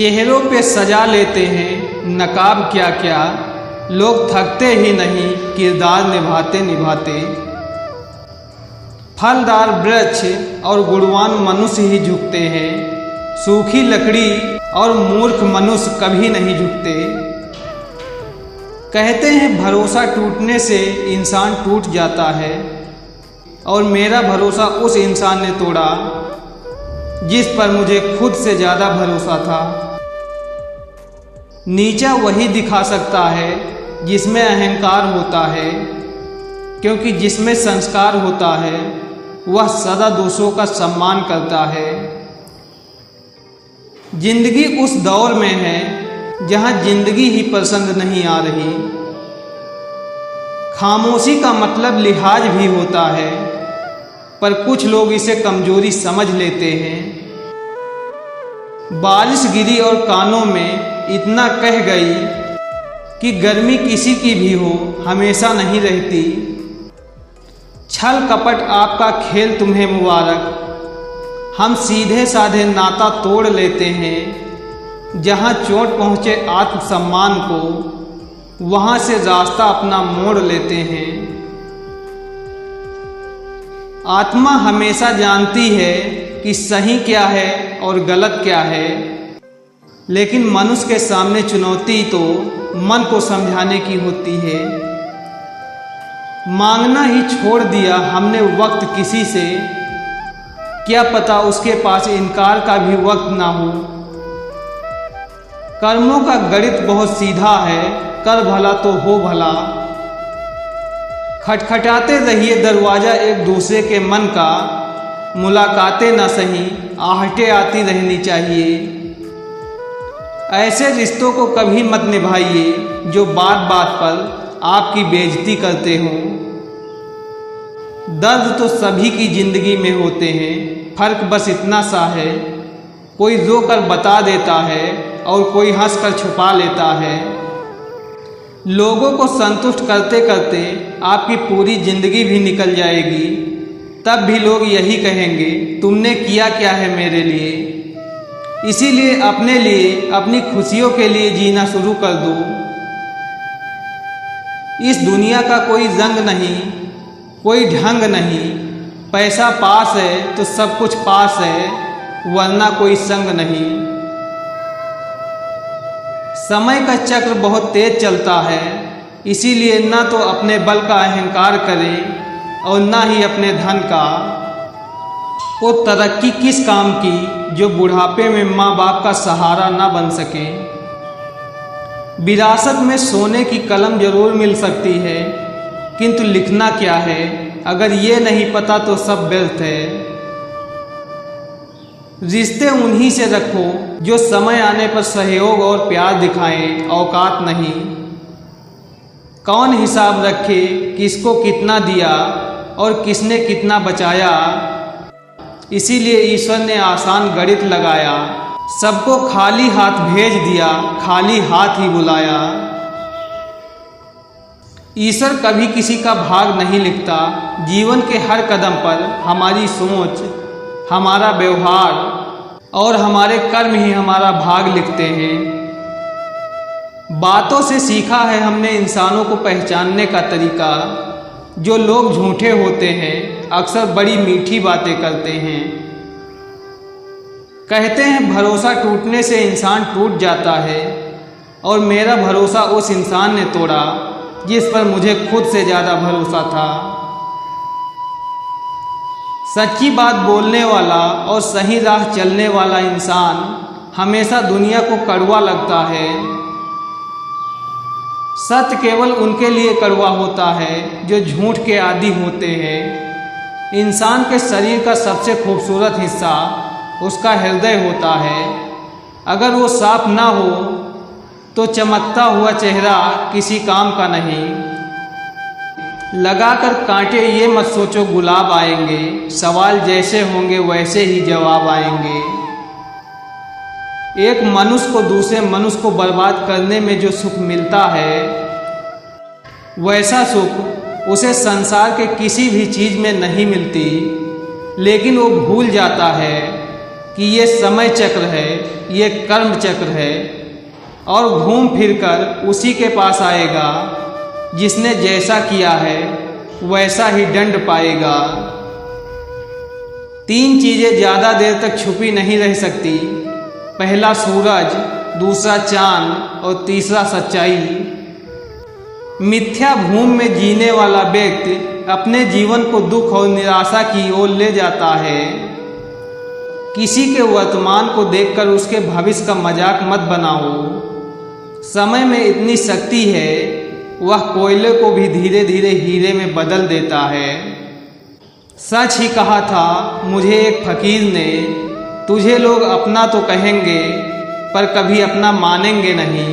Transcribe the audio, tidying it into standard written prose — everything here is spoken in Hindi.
चेहरों पे सजा लेते हैं नकाब क्या क्या, लोग थकते ही नहीं किरदार निभाते निभाते। फलदार वृक्ष और गुणवान मनुष्य ही झुकते हैं, सूखी लकड़ी और मूर्ख मनुष्य कभी नहीं झुकते। कहते हैं भरोसा टूटने से इंसान टूट जाता है, और मेरा भरोसा उस इंसान ने तोड़ा जिस पर मुझे खुद से ज़्यादा भरोसा था। नीचा वही दिखा सकता है जिसमें अहंकार होता है, क्योंकि जिसमें संस्कार होता है वह सदा दूसरों का सम्मान करता है। जिंदगी उस दौर में है जहां जिंदगी ही पसंद नहीं आ रही। खामोशी का मतलब लिहाज भी होता है, पर कुछ लोग इसे कमजोरी समझ लेते हैं। बारिश गिरी और कानों में इतना कह गई कि गर्मी किसी की भी हो हमेशा नहीं रहती। छल कपट आपका खेल तुम्हें मुबारक, हम सीधे साधे नाता तोड़ लेते हैं। जहां चोट पहुँचे आत्मसम्मान को, वहां से रास्ता अपना मोड़ लेते हैं। आत्मा हमेशा जानती है कि सही क्या है और गलत क्या है, लेकिन मनुष्य के सामने चुनौती तो मन को समझाने की होती है। मांगना ही छोड़ दिया हमने वक्त किसी से, क्या पता उसके पास इनकार का भी वक्त ना हो। कर्मों का गणित बहुत सीधा है, कर भला तो हो भला। खटखटाते रहिए दरवाजा एक दूसरे के मन का, मुलाकातें न सही आहटें आती रहनी चाहिए। ऐसे रिश्तों को कभी मत निभाइए जो बात बात पर आपकी बेइज्जती करते हों। दर्द तो सभी की जिंदगी में होते हैं, फर्क बस इतना सा है, कोई रो कर बता देता है और कोई हंस कर छुपा लेता है। लोगों को संतुष्ट करते करते आपकी पूरी जिंदगी भी निकल जाएगी, तब भी लोग यही कहेंगे तुमने किया क्या है मेरे लिए। इसीलिए अपने लिए, अपनी खुशियों के लिए जीना शुरू कर दो। इस दुनिया का कोई रंग नहीं, कोई ढंग नहीं। पैसा पास है तो सब कुछ पास है, वरना कोई संग नहीं। समय का चक्र बहुत तेज चलता है, इसीलिए ना तो अपने बल का अहंकार करें और ना ही अपने धन का। वो तरक्की किस काम की जो बुढ़ापे में माँ बाप का सहारा ना बन सके। विरासत में सोने की कलम जरूर मिल सकती है, किंतु लिखना क्या है अगर ये नहीं पता तो सब व्यर्थ है। रिश्ते उन्हीं से रखो जो समय आने पर सहयोग और प्यार दिखाएं, औकात नहीं। कौन हिसाब रखे किसको कितना दिया और किसने कितना बचाया। इसीलिए ईश्वर ने आसान गणित लगाया, सबको खाली हाथ भेज दिया, खाली हाथ ही बुलाया। ईश्वर कभी किसी का भाग नहीं लिखता। जीवन के हर कदम पर हमारी सोच, हमारा व्यवहार और हमारे कर्म ही हमारा भाग लिखते हैं। बातों से सीखा है हमने इंसानों को पहचानने का तरीका। जो लोग झूठे होते हैं अक्सर बड़ी मीठी बातें करते हैं। कहते हैं भरोसा टूटने से इंसान टूट जाता है, और मेरा भरोसा उस इंसान ने तोड़ा जिस पर मुझे खुद से ज़्यादा भरोसा था। सच्ची बात बोलने वाला और सही राह चलने वाला इंसान हमेशा दुनिया को कड़वा लगता है। सत्य केवल उनके लिए कड़वा होता है जो झूठ के आदी होते हैं। इंसान के शरीर का सबसे खूबसूरत हिस्सा उसका हृदय होता है। अगर वो साफ ना हो तो चमकता हुआ चेहरा किसी काम का नहीं। लगाकर कांटे ये मत सोचो गुलाब आएंगे, सवाल जैसे होंगे वैसे ही जवाब आएंगे। एक मनुष्य को दूसरे मनुष्य को बर्बाद करने में जो सुख मिलता है, वैसा सुख उसे संसार के किसी भी चीज़ में नहीं मिलती। लेकिन वो भूल जाता है कि ये समय चक्र है, ये कर्म चक्र है और घूम फिर कर उसी के पास आएगा जिसने जैसा किया है वैसा ही दंड पाएगा। 3 चीज़ें ज़्यादा देर तक छुपी नहीं रह सकती। पहला सूरज, दूसरा चांद और तीसरा सच्चाई। मिथ्या भूमि में जीने वाला व्यक्ति अपने जीवन को दुख और निराशा की ओर ले जाता है। किसी के वर्तमान को देखकर उसके भविष्य का मजाक मत बनाओ। समय में इतनी शक्ति है, वह कोयले को भी धीरे धीरे हीरे में बदल देता है। सच ही कहा था मुझे एक फकीर ने, तुझे लोग अपना तो कहेंगे पर कभी अपना मानेंगे नहीं।